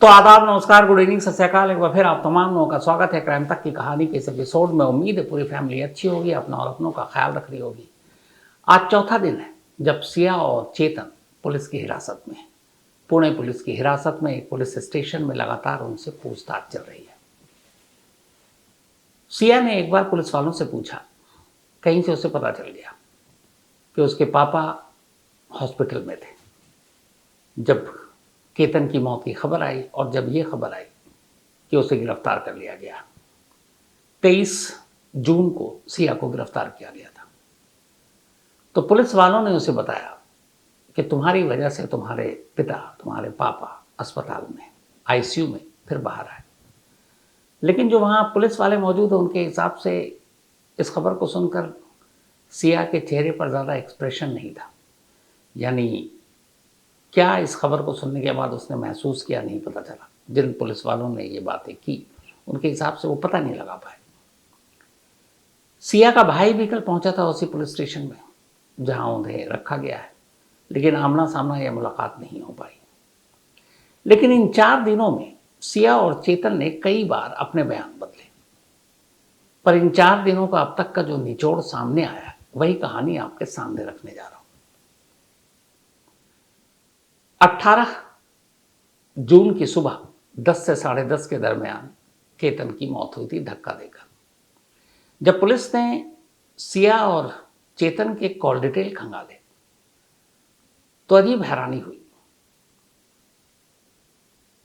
तो आदाब, नमस्कार, गुड इवनिंग, सत श्री अकाल। एक बार फिर आप तमाम लोगों का स्वागत है क्राइम तक की कहानी के इस एपिसोड में। उम्मीद है पूरी फैमिली अच्छी होगी, अपना और अपनों का ख्याल रख रही होगी। आज चौथा दिन है जब सिया और चेतन पुलिस की हिरासत में है। पुणे पुलिस की हिरासत में एक पुलिस स्टेशन में लगातार उनसे पूछताछ चल रही है। सिया ने एक बार पुलिस वालों से पूछा, कहीं से उसे पता चल गया कि उसके पापा हॉस्पिटल में थे जब केतन की मौत की खबर आई, और जब यह खबर आई कि उसे गिरफ्तार कर लिया गया। 23 जून को सिया को गिरफ्तार किया गया था। तो पुलिस वालों ने उसे बताया कि तुम्हारी वजह से तुम्हारे पिता, तुम्हारे पापा अस्पताल में, आईसीयू में फिर बाहर आए। लेकिन जो वहाँ पुलिस वाले मौजूद हैं, उनके हिसाब से इस खबर को सुनकर सिया के चेहरे पर ज़्यादा एक्सप्रेशन नहीं था। यानी क्या इस खबर को सुनने के बाद उसने महसूस किया, नहीं पता चला। जिन पुलिस वालों ने ये बातें की, उनके हिसाब से वो पता नहीं लगा पाए। सिया का भाई भी कल पहुंचा था उसी पुलिस स्टेशन में जहां उन्हें रखा गया है, लेकिन आमना सामना यह मुलाकात नहीं हो पाई। लेकिन इन 4 दिनों में सिया और चेतन ने कई बार अपने बयान बदले, पर इन 4 दिनों का अब तक का जो निचोड़ सामने आया, वही कहानी आपके सामने रखने जा रहा हूं। 18 जून की सुबह 10 से 10:30 के दरमियान केतन की मौत हुई थी, धक्का देकर। जब पुलिस ने सिया और चेतन के कॉल डिटेल खंगाले तो अजीब हैरानी हुई।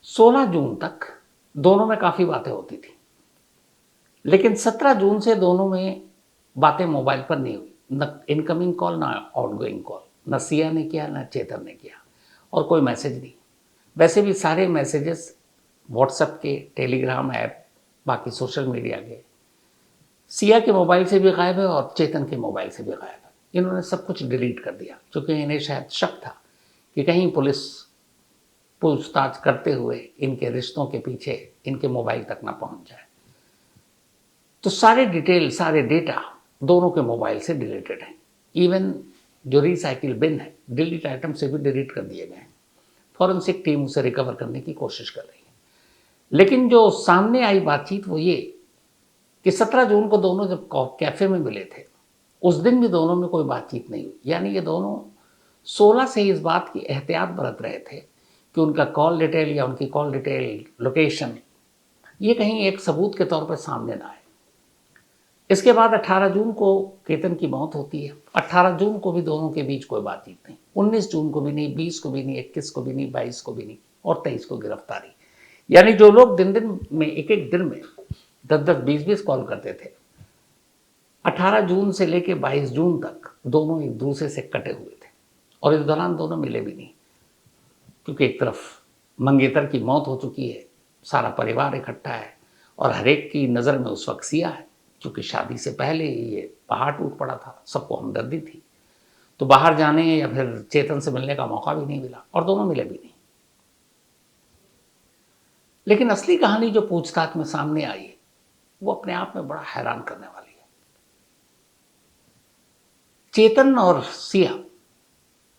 16 जून तक दोनों में काफी बातें होती थी, लेकिन 17 जून से दोनों में बातें मोबाइल पर नहीं हुई। न इनकमिंग कॉल, ना आउटगोइंग कॉल, न सिया ने किया, न चेतन ने किया, और कोई मैसेज नहीं। वैसे भी सारे मैसेजेस व्हाट्सएप के, टेलीग्राम ऐप, बाकी सोशल मीडिया के, सिया के मोबाइल से भी गायब है और चेतन के मोबाइल से भी गायब है। इन्होंने सब कुछ डिलीट कर दिया, क्योंकि इन्हें शायद शक था कि कहीं पुलिस पूछताछ करते हुए इनके रिश्तों के पीछे इनके मोबाइल तक ना पहुंच जाए। तो सारे डिटेल, सारे डेटा दोनों के मोबाइल से डिलीटेड है। इवन जो रिसाइकिल बिन है, डिलीट आइटम से भी डिलीट कर दिए गए हैं। फॉरेंसिक टीम उसे रिकवर करने की कोशिश कर रही है। लेकिन जो सामने आई बातचीत वो ये कि 17 जून को दोनों जब कैफे में मिले थे, उस दिन भी दोनों में कोई बातचीत नहीं हुई। यानी ये दोनों 16 से इस बात की एहतियात बरत रहे थे कि उनका कॉल डिटेल या उनकी कॉल डिटेल, लोकेशन, ये कहीं एक सबूत के तौर पर सामने ना आए। इसके बाद 18 जून को केतन की मौत होती है। 18 जून को भी दोनों के बीच कोई बातचीत नहीं। 19 जून को भी नहीं, 20 को भी नहीं, 21 को भी नहीं, 22 को भी नहीं, और 23 को गिरफ्तारी। यानी जो लोग दिन दिन में, एक एक दिन में 10-10, 20-20 कॉल करते थे, 18 जून से लेकर 22 जून तक दोनों एक दूसरे से कटे हुए थे। और इस दौरान दोनों मिले भी नहीं, क्योंकि एक तरफ मंगेतर की मौत हो चुकी है, सारा परिवार इकट्ठा है, और हर एक की नज़र में उस वक्त सिया है, क्योंकि शादी से पहले ये पहाड़ टूट पड़ा था, सबको हमदर्दी थी। तो बाहर जाने या फिर चेतन से मिलने का मौका भी नहीं मिला, और दोनों मिले भी नहीं। लेकिन असली कहानी जो पूछताछ में सामने आई है, वो अपने आप में बड़ा हैरान करने वाली है। चेतन और सिया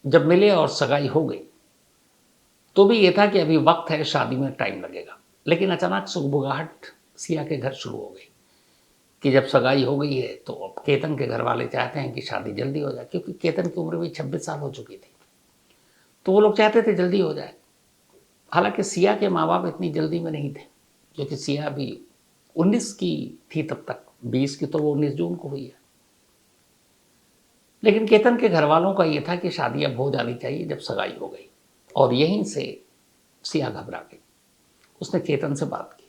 जब मिले और सगाई हो गई, तो भी ये था कि अभी वक्त है, शादी में टाइम लगेगा। लेकिन अचानक सुगबुगाहट सिया के घर शुरू हो गई कि जब सगाई हो गई है तो अब केतन के घर वाले चाहते हैं कि शादी जल्दी हो जाए, क्योंकि केतन की उम्र भी 26 साल हो चुकी थी। तो वो लोग चाहते थे जल्दी हो जाए। हालांकि सिया के माँ बाप इतनी जल्दी में नहीं थे, क्योंकि सिया भी 19 की थी तब तक, 20 की तो वो 19 जून को हुई है। लेकिन केतन के घर वालों का ये था कि शादी अब हो जानी चाहिए जब सगाई हो गई। और यहीं से सिया घबरा गई। उसने केतन से बात की।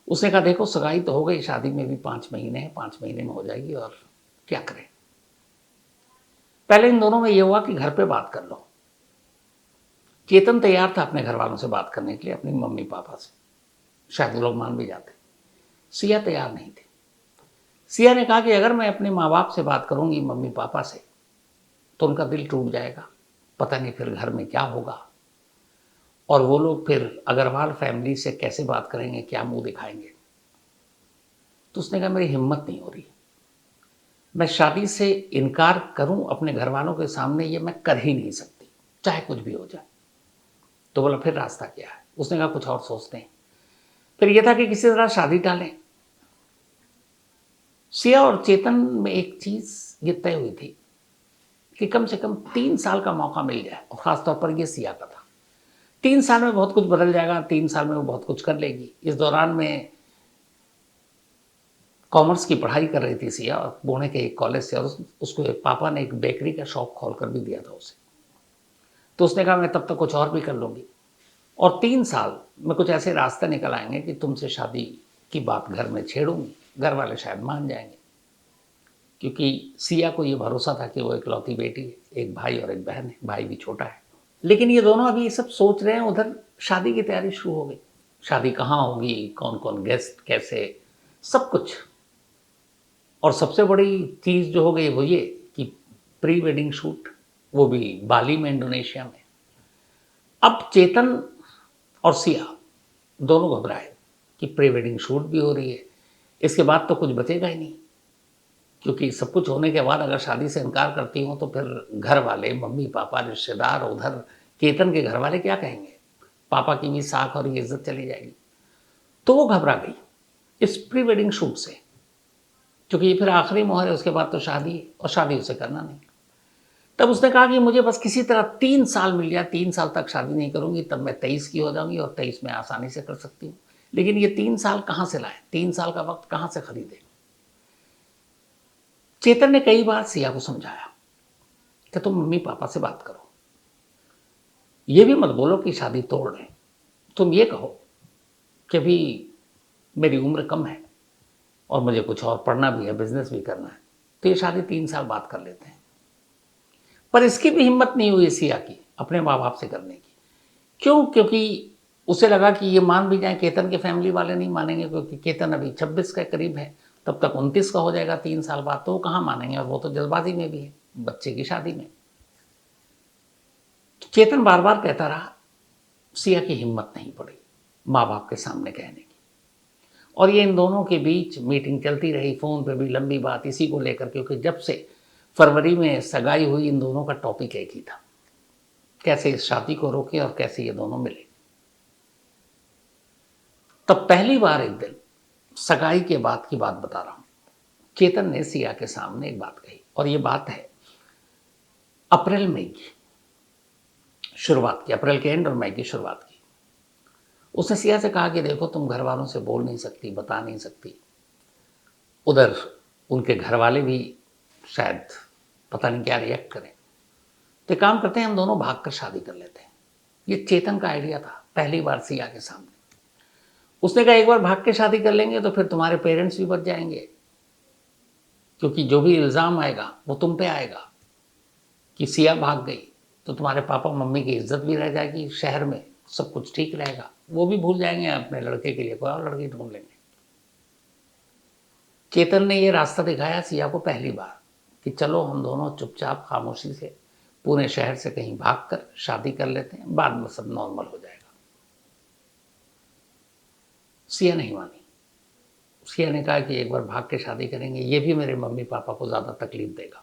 उसने कहा, देखो सगाई तो हो गई, शादी में भी 5 महीने हैं, 5 महीने में हो जाएगी, और क्या करें। पहले इन दोनों में यह हुआ कि घर पे बात कर लो। चेतन तैयार था अपने घर वालों से बात करने के लिए, अपनी मम्मी पापा से, शायद वो लोग मान भी जाते। सिया तैयार नहीं थी। सिया ने कहा कि अगर मैं अपने माँ बाप से बात करूंगी, मम्मी पापा से, तो उनका दिल टूट जाएगा, पता नहीं फिर घर में क्या होगा, और वो लोग फिर अग्रवाल फैमिली से कैसे बात करेंगे, क्या मुंह दिखाएंगे। तो उसने कहा, मेरी हिम्मत नहीं हो रही, मैं शादी से इनकार करूं अपने घर वालों के सामने, ये मैं कर ही नहीं सकती, चाहे कुछ भी हो जाए। तो बोला, फिर रास्ता क्या है। उसने कहा कुछ और सोचते हैं। फिर यह था कि किसी तरह शादी टालें। सिया और चेतन में एक चीज ये तय हुई थी कि कम से कम 3 साल का मौका मिल जाए, और खासतौर पर यह सिया का था। 3 साल में बहुत कुछ बदल जाएगा, 3 साल में वो बहुत कुछ कर लेगी। इस दौरान में कॉमर्स की पढ़ाई कर रही थी सिया, और पुणे के एक कॉलेज से, और उसको पापा ने एक बेकरी का शॉप खोल कर भी दिया था उसे। तो उसने कहा मैं तब तक कुछ और भी कर लूँगी, और 3 साल में कुछ ऐसे रास्ते निकल आएंगे कि तुमसे शादी की बात घर में छेड़ूंगी, घर वाले शायद मान जाएंगे। क्योंकि सिया को ये भरोसा था कि वो इकलौती बेटी है, एक भाई और एक बहन है, भाई भी छोटा है। लेकिन ये दोनों अभी ये सब सोच रहे हैं, उधर शादी की तैयारी शुरू हो गई। शादी कहाँ होगी, कौन कौन गेस्ट, कैसे, सब कुछ। और सबसे बड़ी चीज़ जो हो गई वो ये कि प्री वेडिंग शूट, वो भी बाली में, इंडोनेशिया में। अब चेतन और सिया दोनों घबराए कि प्री वेडिंग शूट भी हो रही है, इसके बाद तो कुछ बचेगा ही नहीं। क्योंकि सब कुछ होने के बाद अगर शादी से इनकार करती हूँ तो फिर घर वाले, मम्मी पापा, रिश्तेदार, उधर केतन के घर वाले क्या कहेंगे, पापा की भी साख और इज्जत चली जाएगी। तो वो घबरा गई इस प्री वेडिंग शूट से, क्योंकि ये फिर आखिरी मोहर है, उसके बाद तो शादी है, और शादी उसे करना नहीं। तब उसने कहा कि मुझे बस किसी तरह 3 साल मिल जाए, 3 साल तक शादी नहीं करूंगी, तब मैं 23 की हो जाऊंगी, और 23 में आसानी से कर सकती हूँ। लेकिन ये 3 साल कहाँ से लाए, 3 साल का वक्त कहाँ से खरीदे। चेतन ने कई बार सिया को समझाया कि तुम मम्मी पापा से बात करो, ये भी मत बोलो कि शादी तोड़ रहे, तुम ये कहो कि अभी मेरी उम्र कम है और मुझे कुछ और पढ़ना भी है, बिजनेस भी करना है, तो ये शादी 3 साल बाद कर लेते हैं। पर इसकी भी हिम्मत नहीं हुई सिया की अपने माँ बाप से करने की। क्यों? क्योंकि उसे लगा कि ये मान भी जाए, केतन के फैमिली वाले नहीं मानेंगे, क्योंकि केतन अभी 26 के करीब है, तब तक 29 का हो जाएगा 3 साल बाद, तो वो कहाँ मानेंगे, और वो तो जल्दबाजी में भी है बच्चे की शादी में। चेतन बार बार कहता रहा, सिया की हिम्मत नहीं पड़ी माँ बाप के सामने कहने की। और ये इन दोनों के बीच मीटिंग चलती रही, फ़ोन पे भी लंबी बात इसी को लेकर, क्योंकि जब से फरवरी में सगाई हुई इन दोनों का टॉपिक एक ही था, कैसे इस शादी को रोके और कैसे ये दोनों मिले। तब पहली बार एक दिन, सगाई के बाद की बात बता रहा हूं, चेतन ने सिया के सामने एक बात कही, और ये बात है अप्रैल मई की शुरुआत की, अप्रैल के एंड और मई की शुरुआत की। उसने सिया से कहा कि देखो तुम घर वालों से बोल नहीं सकती, बता नहीं सकती, उधर उनके घर वाले भी शायद पता नहीं क्या रिएक्ट करें, तो काम करते हैं हम दोनों भाग कर शादी कर लेते हैं। ये चेतन का आइडिया था पहली बार सिया के सामने। उसने कहा एक बार भाग के शादी कर लेंगे तो फिर तुम्हारे पेरेंट्स भी बच जाएंगे, क्योंकि जो भी इल्ज़ाम आएगा वो तुम पे आएगा कि सिया भाग गई, तो तुम्हारे पापा मम्मी की इज्जत भी रह जाएगी शहर में, सब कुछ ठीक रहेगा, वो भी भूल जाएंगे, अपने लड़के के लिए कोई और लड़की ढूंढ लेंगे। चेतन ने ये रास्ता दिखाया सिया को पहली बार कि चलो हम दोनों चुपचाप खामोशी से पुणे शहर से कहीं भाग कर शादी कर लेते हैं, बाद में सब नॉर्मल हो जाएगा। सिया नहीं मानी। सिया ने कहा कि एक बार भाग के शादी करेंगे, ये भी मेरे मम्मी पापा को ज़्यादा तकलीफ देगा,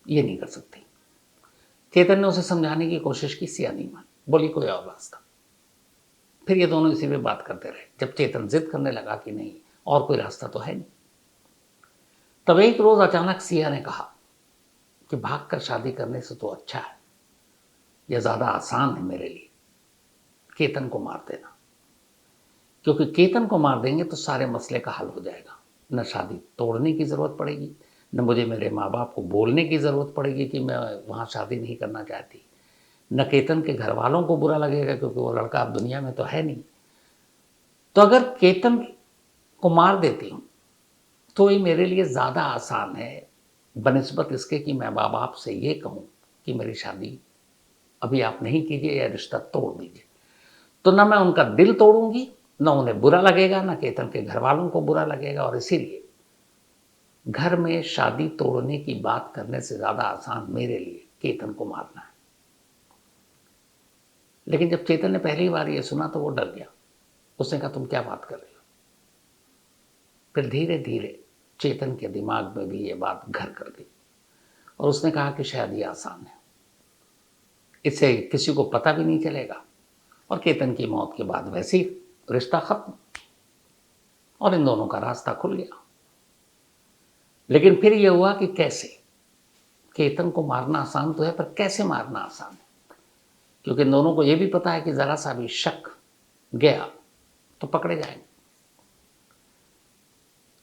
ये नहीं कर सकती। चेतन ने उसे समझाने की कोशिश की, सिया नहीं मानी, बोली कोई और रास्ता। फिर ये दोनों इसी पे बात करते रहे, जब चेतन जिद करने लगा कि नहीं और कोई रास्ता तो है नहीं। तब एक रोज अचानक सिया ने कहा कि भाग कर शादी करने से तो अच्छा है, यह ज़्यादा आसान है मेरे लिए, केतन को मार देना, क्योंकि केतन को मार देंगे तो सारे मसले का हल हो जाएगा, न शादी तोड़ने की ज़रूरत पड़ेगी, न मुझे मेरे माँ बाप को बोलने की ज़रूरत पड़ेगी कि मैं वहाँ शादी नहीं करना चाहती, न केतन के घर वालों को बुरा लगेगा क्योंकि वो लड़का अब दुनिया में तो है नहीं। तो अगर केतन को मार देती हूँ तो ये मेरे लिए ज़्यादा आसान है बनिस्बत इसके कि मैं माँ बाप से ये कहूँ कि मेरी शादी अभी आप नहीं कीजिए या रिश्ता तोड़ दीजिए। तो ना मैं उनका दिल तोड़ूंगी, ना उन्हें बुरा लगेगा, ना केतन के घर वालों को बुरा लगेगा, और इसीलिए घर में शादी तोड़ने की बात करने से ज़्यादा आसान मेरे लिए केतन को मारना है। लेकिन जब चेतन ने पहली बार ये सुना तो वो डर गया। उसने कहा तुम क्या बात कर रही हो। फिर धीरे धीरे चेतन के दिमाग में भी ये बात घर कर गई, और उसने कहा कि शायद ये आसान है, इससे किसी को पता भी नहीं चलेगा, और केतन की मौत के बाद वैसे ही रिश्ता खत्म और इन दोनों का रास्ता खुल गया। लेकिन फिर यह हुआ कि कैसे, केतन को मारना आसान तो है पर कैसे मारना आसान है, क्योंकि इन दोनों को यह भी पता है कि जरा सा भी शक गया तो पकड़े जाएंगे।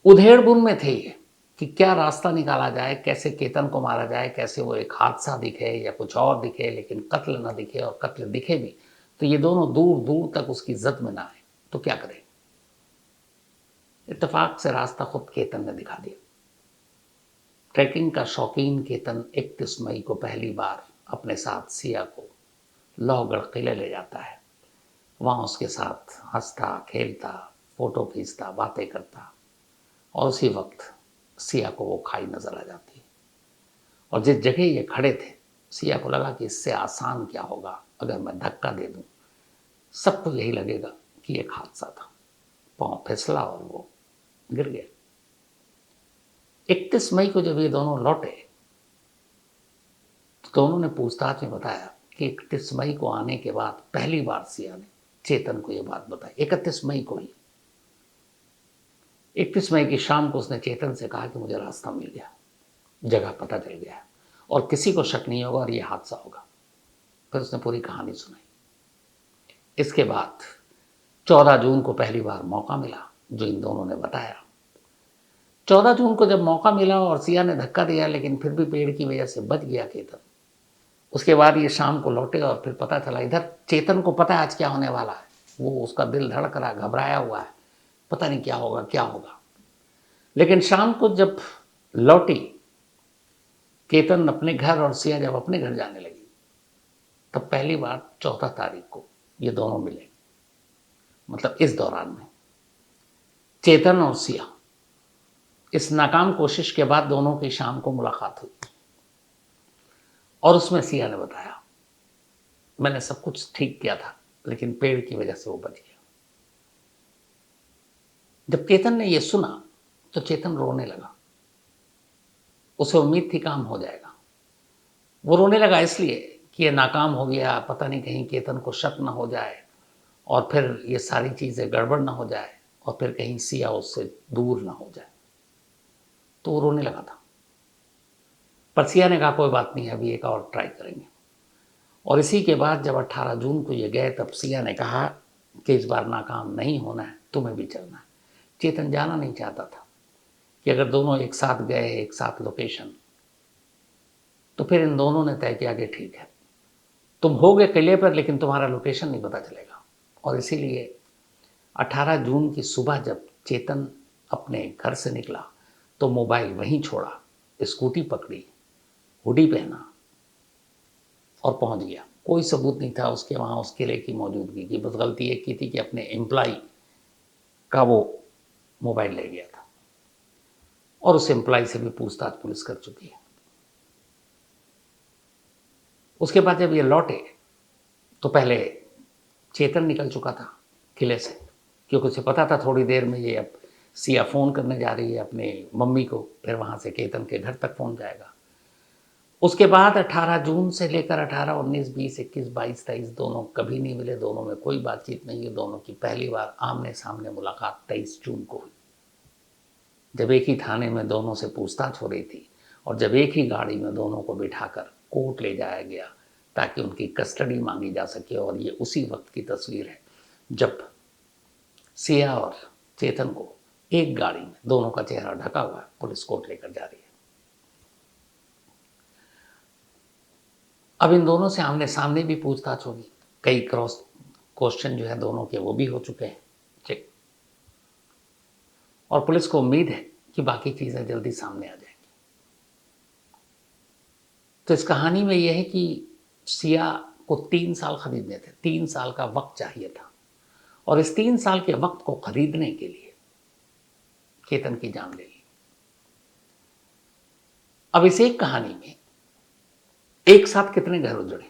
उधेड़बुन में थे ये कि क्या रास्ता निकाला जाए, कैसे केतन को मारा जाए, कैसे वो एक हादसा दिखे या कुछ और दिखे लेकिन कत्ल ना दिखे, और कत्ल दिखे भी तो ये दोनों दूर दूर तक उसकी जद में ना आए, तो क्या करें। इत्तेफाक से रास्ता खुद केतन ने दिखा दिया। ट्रैकिंग का शौकीन केतन 31 मई को पहली बार अपने साथ सिया को लोहगढ़ किले ले जाता है। वहाँ उसके साथ हंसता खेलता, फोटो खींचता, बातें करता, और उसी वक्त सिया को वो खाई नजर आ जाती है। और जिस जगह ये खड़े थे, सिया को लगा कि इससे आसान क्या होगा, अगर मैं धक्का दे दूं सबको यही लगेगा कि एक हादसा था। पाँव फिसला और वो गिर गया। 31 मई को जब ये दोनों लौटे तो दोनों ने पूछताछ में बताया कि 31 मई को आने के बाद पहली बार सिया ने चेतन को यह बात बताई। 31 मई को ही, 31 मई की शाम को उसने चेतन से कहा कि मुझे रास्ता मिल गया, जगह पता चल गया और किसी को शक नहीं होगा और यह हादसा होगा। फिर उसने पूरी कहानी सुनाई। इसके बाद 14 जून को पहली बार मौका मिला, जो इन दोनों ने बताया। 14 जून को जब मौका मिला और सिया ने धक्का दिया लेकिन फिर भी पेड़ की वजह से बच गया केतन। उसके बाद ये शाम को लौटे और फिर पता चला, इधर चेतन को पता है आज क्या होने वाला है, वो उसका दिल धड़क रहा, घबराया हुआ है, पता नहीं क्या होगा क्या होगा। लेकिन शाम को जब लौटी केतन अपने घर और सिया जब अपने घर जाने लगी, तब पहली बार 14 तारीख को ये दोनों मिले। मतलब इस दौरान में चेतन और सिया, इस नाकाम कोशिश के बाद दोनों की शाम को मुलाकात हुई और उसमें सिया ने बताया, मैंने सब कुछ ठीक किया था लेकिन पेड़ की वजह से वो बच गया। जब चेतन ने यह सुना तो चेतन रोने लगा। उसे उम्मीद थी काम हो जाएगा। वो रोने लगा इसलिए कि ये नाकाम हो गया, पता नहीं कहीं केतन को शक ना हो जाए और फिर ये सारी चीज़ें गड़बड़ ना हो जाए और फिर कहीं सिया उससे दूर ना हो जाए, तो वो रोने लगा था। पर सिया ने कहा कोई बात नहीं, अभी एक और ट्राई करेंगे। और इसी के बाद जब 18 जून को ये गए तब सिया ने कहा कि इस बार नाकाम नहीं होना है, तुम्हें भी चलना है। चेतन जाना नहीं चाहता था कि अगर दोनों एक साथ गए, एक साथ लोकेशन, तो फिर इन दोनों ने तय किया कि ठीक है, तुम होगे किले पर लेकिन तुम्हारा लोकेशन नहीं पता चलेगा। और इसीलिए 18 जून की सुबह जब चेतन अपने घर से निकला तो मोबाइल वहीं छोड़ा, स्कूटी पकड़ी, हुडी पहना और पहुंच गया। कोई सबूत नहीं था उसके वहाँ उस किले की मौजूदगी की, बस गलती एक की थी कि अपने एम्प्लॉय का वो मोबाइल ले गया था और उस एम्प्लॉय से भी पूछताछ पुलिस कर चुकी है। उसके बाद जब ये लौटे तो पहले चेतन निकल चुका था किले से, क्योंकि उसे पता था थोड़ी देर में ये अब सिया फ़ोन करने जा रही है अपने मम्मी को, फिर वहाँ से केतन के घर तक फ़ोन जाएगा। उसके बाद 18 जून से लेकर 18, 19, 20, 21, 22, 23 दोनों कभी नहीं मिले, दोनों में कोई बातचीत नहीं है। दोनों की पहली बार आमने सामने मुलाकात 23 जून को हुई, जब एक ही थाने में दोनों से पूछताछ हो रही थी और जब एक ही गाड़ी में दोनों को बिठाकर कोर्ट ले जाया गया ताकि उनकी कस्टडी मांगी जा सके। और ये उसी वक्त की तस्वीर है जब सिया और चेतन को एक गाड़ी में, दोनों का चेहरा ढका हुआ है, पुलिस कोर्ट लेकर जा रही है। अब इन दोनों से आमने सामने भी पूछताछ होगी, कई क्रॉस क्वेश्चन जो है दोनों के वो भी हो चुके हैं चेक, और पुलिस को उम्मीद है कि बाकी चीज़ें जल्दी सामने आ जाएंगी। तो इस कहानी में यह है कि सिया को 3 साल खरीदने थे, 3 साल का वक्त चाहिए था और इस 3 साल के वक्त को खरीदने के लिए केतन की जान ले ली। अब इस एक कहानी में एक साथ कितने घर उजड़े।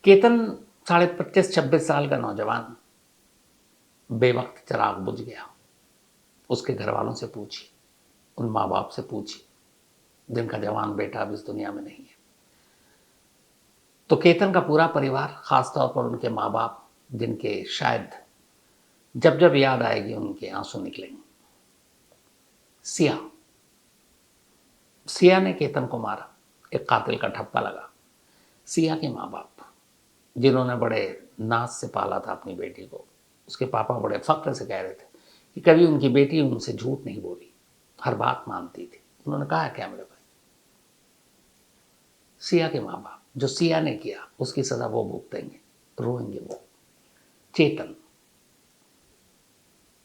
केतन 25-26 साल का नौजवान बेवक्त चिराग बुझ गया। उसके घर वालों से पूछी, उन माँ बाप से पूछी जिनका जवान बेटा अब इस दुनिया में नहीं है। तो केतन का पूरा परिवार, खासतौर पर उनके माँ बाप, जिनके शायद जब जब याद आएगी उनके आंसू निकलेंगे। सिया सिया ने केतन को मारा, एक कातिल का ठप्पा लगा। सिया के माँ बाप, जिन्होंने बड़े नाज से पाला था अपनी बेटी को, उसके पापा बड़े फक्र से कह रहे थे कि कभी उनकी बेटी उनसे झूठ नहीं बोली, हर बात मानती थी। उन्होंने कहा कैमरे पर, सिया के माँ बाप, जो सिया ने किया उसकी सजा वो भुगतेंगे, रोएंगे वो। चेतन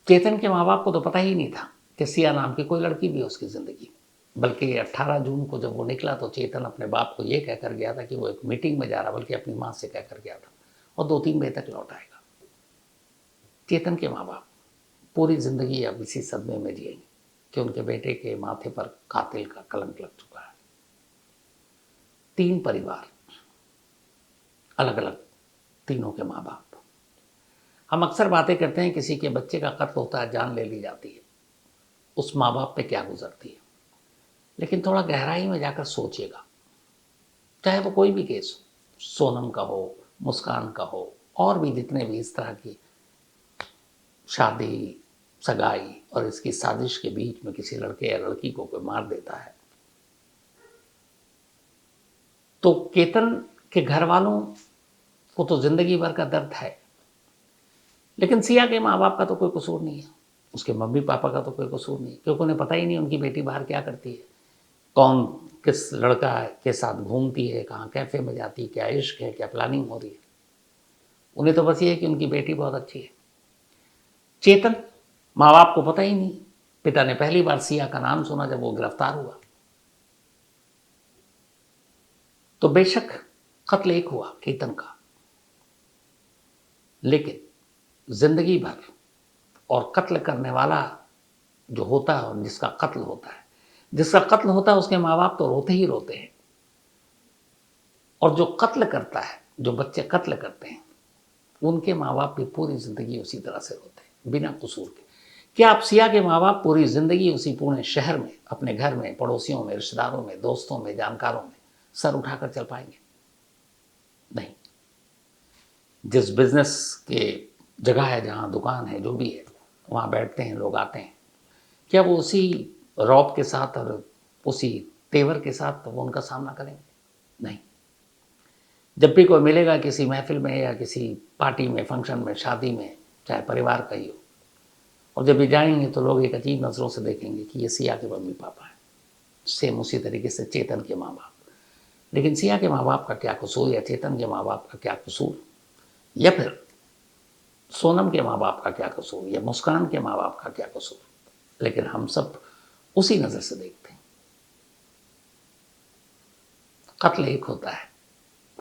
चेतन के माँ बाप को तो पता ही नहीं था कि सिया नाम की कोई लड़की भी है उसकी ज़िंदगी। बल्कि 18 जून को जब वो निकला तो चेतन अपने बाप को ये कहकर गया था कि वो एक मीटिंग में जा रहा, बल्कि अपनी माँ से कहकर गया था, और 2-3 बजे तक लौट आएगा। चेतन के माँ बाप पूरी ज़िंदगी अब इसी सदमे में जिएंगे कि उनके बेटे के माथे पर कातिल का कलंक लग चुका है। 3 परिवार, अलग अलग, तीनों के माँ बाप। हम अक्सर बातें करते हैं किसी के बच्चे का कत्ल होता है, जान ले ली जाती है, उस माँ बाप पे क्या गुजरती है। लेकिन थोड़ा गहराई में जाकर सोचिएगा, चाहे वो कोई भी केस हो, सोनम का हो, मुस्कान का हो, और भी जितने भी इस तरह की शादी, सगाई और इसकी साजिश के बीच में किसी लड़के या लड़की को कोई मार देता है, तो केतन के घर वालों को तो जिंदगी भर का दर्द है। लेकिन सिया के माँ बाप का तो कोई कसूर नहीं है, उसके मम्मी पापा का तो कोई कसूर नहीं, क्योंकि उन्हें पता ही नहीं उनकी बेटी बाहर क्या करती है, कौन किस लड़का के साथ घूमती है, कहाँ कैफे में जाती है, क्या इश्क है, क्या प्लानिंग हो रही है। उन्हें तो बस ये है कि उनकी बेटी बहुत अच्छी है। चेतन, माँ बाप को पता ही नहीं। पिता ने पहली बार सिया का नाम सुना जब वो गिरफ्तार हुआ। तो बेशक कत्ल एक हुआ केतन का, लेकिन जिंदगी भर, और कत्ल करने वाला जो होता है और जिसका कत्ल होता है उसके माँ बाप तो रोते ही रोते हैं, और जो कत्ल करता है, जो बच्चे कत्ल करते हैं, उनके माँ बाप भी पूरी जिंदगी उसी तरह से रोते हैं, बिना कसूर के। क्या आप सिया के माँ बाप पूरी जिंदगी उसी पुणे शहर में, अपने घर में, पड़ोसियों में, रिश्तेदारों में, दोस्तों में, जानकारों में सर उठाकर चल पाएंगे? नहीं। जिस बिजनेस के जगह है, जहाँ दुकान है, जो भी है, वहाँ बैठते हैं लोग, आते हैं, क्या वो उसी रौब के साथ और उसी तेवर के साथ तो वो उनका सामना करेंगे? नहीं। जब भी कोई मिलेगा किसी महफिल में या किसी पार्टी में, फंक्शन में, शादी में, चाहे परिवार का ही हो, और जब भी जाएंगे तो लोग एक अजीब नज़रों से देखेंगे कि ये सिया के मम्मी पापा हैं। सेम उसी तरीके से चेतन के माँ बाप। लेकिन सिया के माँ बाप का क्या कसूर, या चेतन के माँ बाप का क्या कसूर, या फिर सोनम के माँ बाप का क्या कसूर, या मुस्कान के माँ बाप का क्या कसूर, लेकिन हम सब उसी नज़र से देखते हैं। कत्ल एक होता है,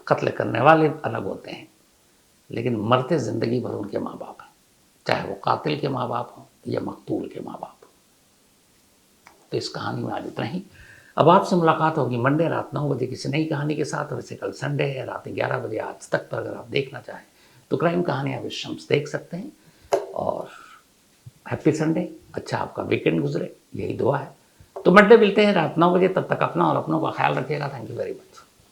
कत्ल करने वाले अलग होते हैं, लेकिन मरते जिंदगी भर उनके माँ बाप हैं, चाहे वो कातिल के माँ बाप हों या मकतूल के माँ बाप हों। तो इस कहानी में आज इतना ही। अब आपसे मुलाकात होगी मंडे रात 9 बजे किसी नई कहानी के साथ। वैसे कल संडे है, रात 11 बजे आज तक पर अगर आप देखना चाहें तो क्राइम कहानियाँ विद शम्स देख सकते हैं। और हैप्पी संडे, अच्छा आपका वीकेंड गुजरे, यही दुआ है। तो मंडे मिलते हैं रात 9 बजे, तब तक अपना और अपनों का ख्याल रखिएगा। Thank you very much.